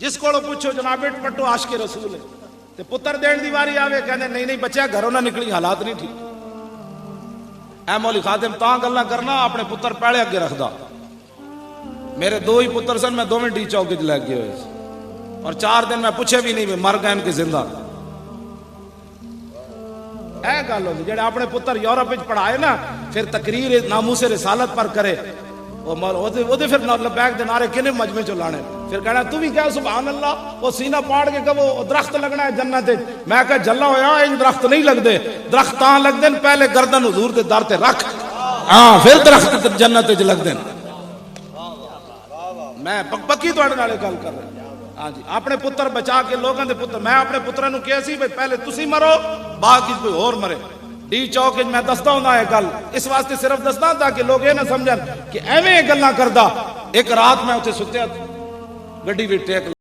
जिस को पूछो जनाब बेट पट्टो आशिक रसूल है ते पुत्र देने की वारी आवे कहते नहीं नहीं बच्चा घरों ना निकली हालात नहीं ठीक। ऐ मौली खादिम ता गल्ला करना अपने पुत्र पहले अगे रखदा। मेरे दो ही पुत्र सन, मैं दोवें डी चौकी लग गए हुए और 4 दिन मैं पूछे भी नहीं मर गए कि जिंदा। ऐ गल होंदी जेड़े अपने पुत्र यूरोप विच पढ़ाए ना फिर तकरीर नामूसे रिसालत पर करे ओदे फिर लबैक दे नारे किने मजमे चो लाने। फिर कहना तू भी कह सुभान अल्लाह, वो सीना पाड़ के कहो दरख्त लगना है जन्नत। मैं कह जल्ला होया इन दरख्त नहीं लगते, दरख्त तां लगदे पहले गर्दन हुजूर दे दर ते रख, हां फिर दरख्त जन्नत च लगदे। मैं पक्की तुहाडे नाल गल कर रहा। हाँ जी, अपने पुत्र बचा के लोगों के पुत्र, मैं अपने पुत्रों को कहा सी भाई पहले तुसी मरो बाकी कोई होर मरे। डी चौक मैं दसदा हूं है गल इस वास्ते सिर्फ दसदा ताकि लोग ये ना समझन कि एवें गल्लां करदा। एक रात मैं उत्थे सुत्या गड्डी विच टेक